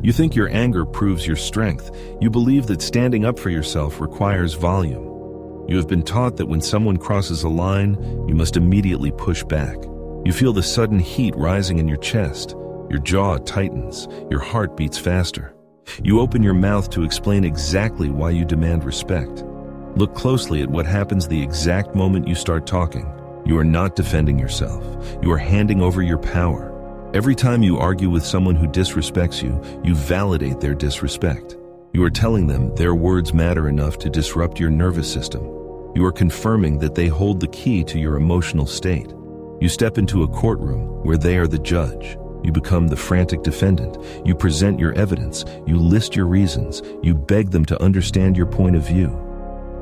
You think your anger proves your strength. You believe that standing up for yourself requires volume. You have been taught that when someone crosses a line, you must immediately push back. You feel the sudden heat rising in your chest. Your jaw tightens. Your heart beats faster. You open your mouth to explain exactly why you demand respect. Look closely at what happens the exact moment you start talking. You are not defending yourself. You are handing over your power. Every time you argue with someone who disrespects you, you validate their disrespect. You are telling them their words matter enough to disrupt your nervous system. You are confirming that they hold the key to your emotional state. You step into a courtroom where they are the judge. You become the frantic defendant. You present your evidence. You list your reasons. You beg them to understand your point of view.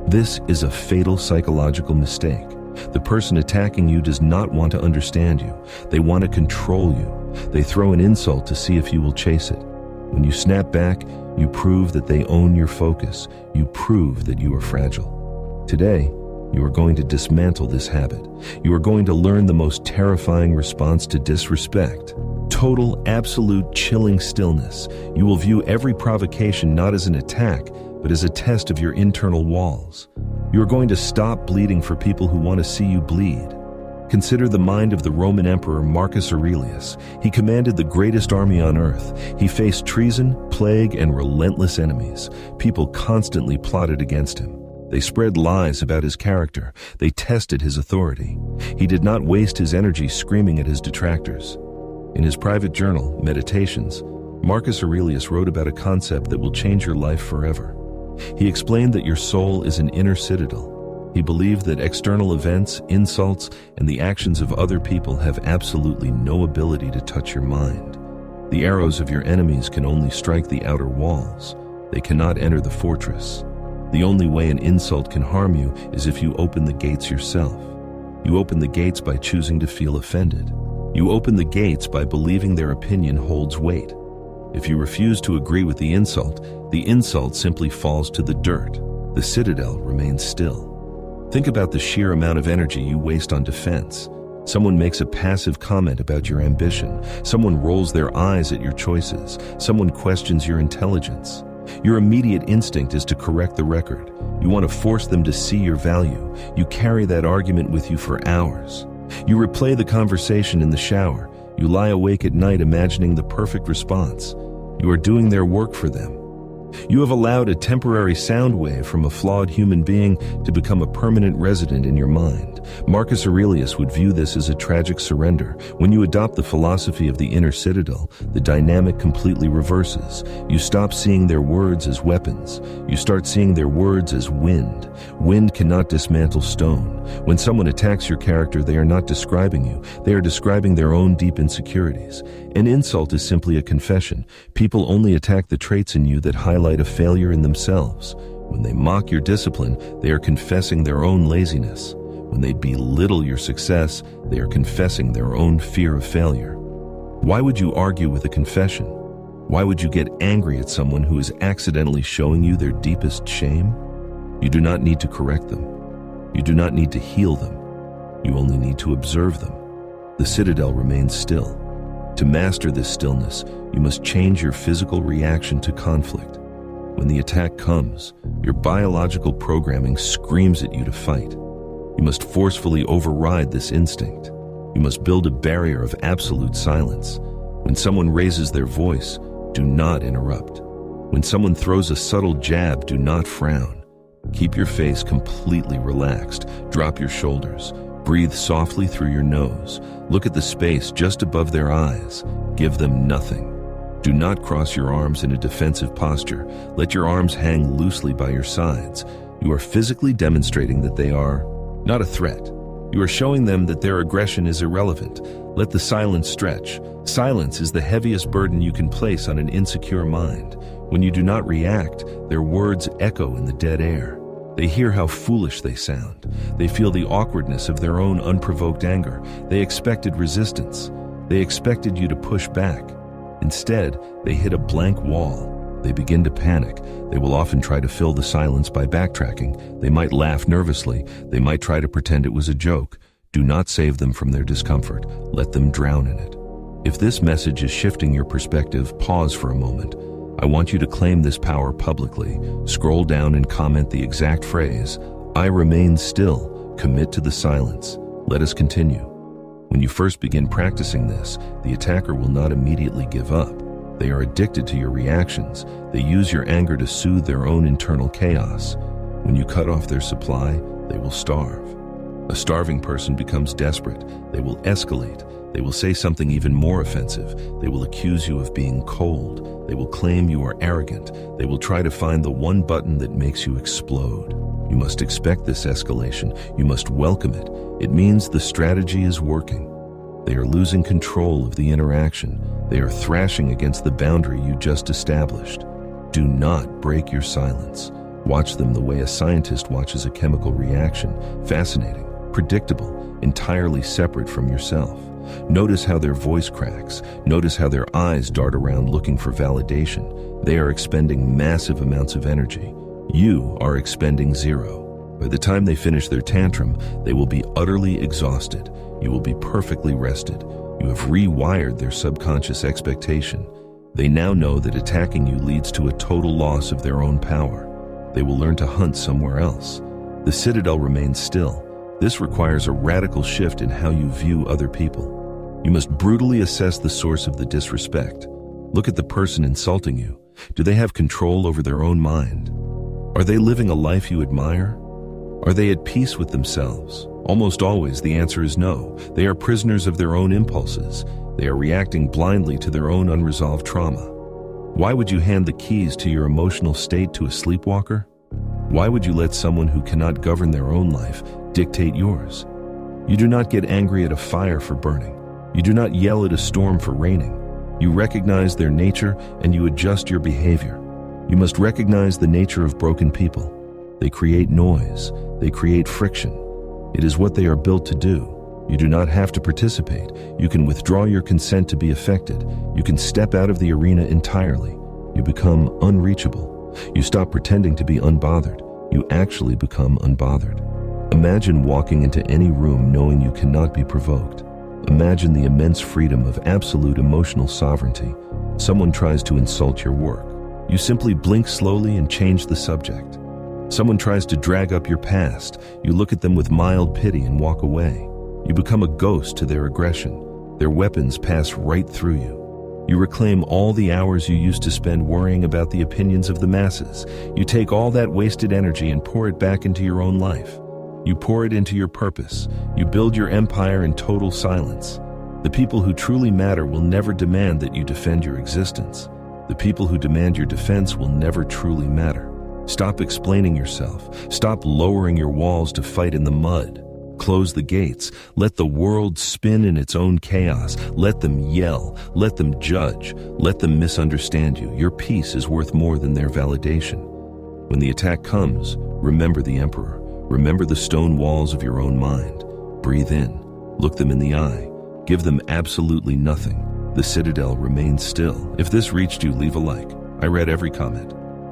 This is a fatal psychological mistake. The person attacking you does not want to understand you. They want to control you. They throw an insult to see if you will chase it. When you snap back, you prove that they own your focus. You prove that you are fragile. Today, you are going to dismantle this habit. You are going to learn the most terrifying response to disrespect. Total, absolute, chilling stillness. You will view every provocation not as an attack, but as a test of your internal walls. You are going to stop bleeding for people who want to see you bleed. Consider the mind of the Roman Emperor Marcus Aurelius. He commanded the greatest army on earth. He faced treason, plague, and relentless enemies. People constantly plotted against him. They spread lies about his character. They tested his authority. He did not waste his energy screaming at his detractors. In his private journal, Meditations, Marcus Aurelius wrote about a concept that will change your life forever. He explained that your soul is an inner citadel. He believed that external events, insults, and the actions of other people have absolutely no ability to touch your mind. The arrows of your enemies can only strike the outer walls. They cannot enter the fortress. The only way an insult can harm you is if you open the gates yourself. You open the gates by choosing to feel offended. You open the gates by believing their opinion holds weight. If you refuse to agree with the insult simply falls to the dirt. The citadel remains still. Think about the sheer amount of energy you waste on defense. Someone makes a passive comment about your ambition. Someone rolls their eyes at your choices. Someone questions your intelligence. Your immediate instinct is to correct the record. You want to force them to see your value. You carry that argument with you for hours. You replay the conversation in the shower. You lie awake at night imagining the perfect response. You are doing their work for them. You have allowed a temporary sound wave from a flawed human being to become a permanent resident in your mind. Marcus Aurelius would view this as a tragic surrender. When you adopt the philosophy of the inner citadel, the dynamic completely reverses. You stop seeing their words as weapons. You start seeing their words as wind. Wind cannot dismantle stone. When someone attacks your character, they are not describing you. They are describing their own deep insecurities. An insult is simply a confession. People only attack the traits in you that highlight a failure in themselves. When they mock your discipline, they are confessing their own laziness. When they belittle your success, they are confessing their own fear of failure. Why would you argue with a confession? Why would you get angry at someone who is accidentally showing you their deepest shame? You do not need to correct them. You do not need to heal them. You only need to observe them. The citadel remains still. To master this stillness, you must change your physical reaction to conflict. When the attack comes, your biological programming screams at you to fight. You must forcefully override this instinct. You must build a barrier of absolute silence. When someone raises their voice, do not interrupt. When someone throws a subtle jab, do not frown. Keep your face completely relaxed. Drop your shoulders. Breathe softly through your nose. Look at the space just above their eyes. Give them nothing. Do not cross your arms in a defensive posture. Let your arms hang loosely by your sides. You are physically demonstrating that they are not a threat. You are showing them that their aggression is irrelevant. Let the silence stretch. Silence is the heaviest burden you can place on an insecure mind. When you do not react, their words echo in the dead air. They hear how foolish they sound. They feel the awkwardness of their own unprovoked anger. They expected resistance. They expected you to push back. Instead, they hit a blank wall. They begin to panic. They will often try to fill the silence by backtracking. They might laugh nervously. They might try to pretend it was a joke. Do not save them from their discomfort. Let them drown in it. If this message is shifting your perspective, pause for a moment. I want you to claim this power publicly. Scroll down and comment the exact phrase, "I remain still." Commit to the silence. Let us continue. When you first begin practicing this, the attacker will not immediately give up. They are addicted to your reactions. They use your anger to soothe their own internal chaos. When you cut off their supply, they will starve. A starving person becomes desperate. They will escalate. They will say something even more offensive. They will accuse you of being cold. They will claim you are arrogant. They will try to find the one button that makes you explode. You must expect this escalation. You must welcome it. It means the strategy is working. They are losing control of the interaction. They are thrashing against the boundary you just established. Do not break your silence. Watch them the way a scientist watches a chemical reaction. Fascinating, predictable, entirely separate from yourself. Notice how their voice cracks. Notice how their eyes dart around looking for validation. They are expending massive amounts of energy. You are expending zero. By the time they finish their tantrum, they will be utterly exhausted. You will be perfectly rested. You have rewired their subconscious expectation. They now know that attacking you leads to a total loss of their own power. They will learn to hunt somewhere else. The citadel remains still. This requires a radical shift in how you view other people. You must brutally assess the source of the disrespect. Look at the person insulting you. Do they have control over their own mind? Are they living a life you admire? Are they at peace with themselves? Almost always the answer is no. They are prisoners of their own impulses. They are reacting blindly to their own unresolved trauma. Why would you hand the keys to your emotional state to a sleepwalker? Why would you let someone who cannot govern their own life dictate yours? You do not get angry at a fire for burning. You do not yell at a storm for raining. You recognize their nature and you adjust your behavior. You must recognize the nature of broken people. They create noise. They create friction. It is what they are built to do. You do not have to participate. You can withdraw your consent to be affected. You can step out of the arena entirely. You become unreachable. You stop pretending to be unbothered. You actually become unbothered. Imagine walking into any room knowing you cannot be provoked. Imagine the immense freedom of absolute emotional sovereignty. Someone tries to insult your work. You simply blink slowly and change the subject. Someone tries to drag up your past. You look at them with mild pity and walk away. You become a ghost to their aggression. Their weapons pass right through you. You reclaim all the hours you used to spend worrying about the opinions of the masses. You take all that wasted energy and pour it back into your own life. You pour it into your purpose. You build your empire in total silence. The people who truly matter will never demand that you defend your existence. The people who demand your defense will never truly matter. Stop explaining yourself. Stop lowering your walls to fight in the mud. Close the gates. Let the world spin in its own chaos. Let them yell. Let them judge. Let them misunderstand you. Your peace is worth more than their validation. When the attack comes, remember the emperor. Remember the stone walls of your own mind. Breathe in. Look them in the eye. Give them absolutely nothing. The citadel remains still. If this reached you, leave a like. I read every comment.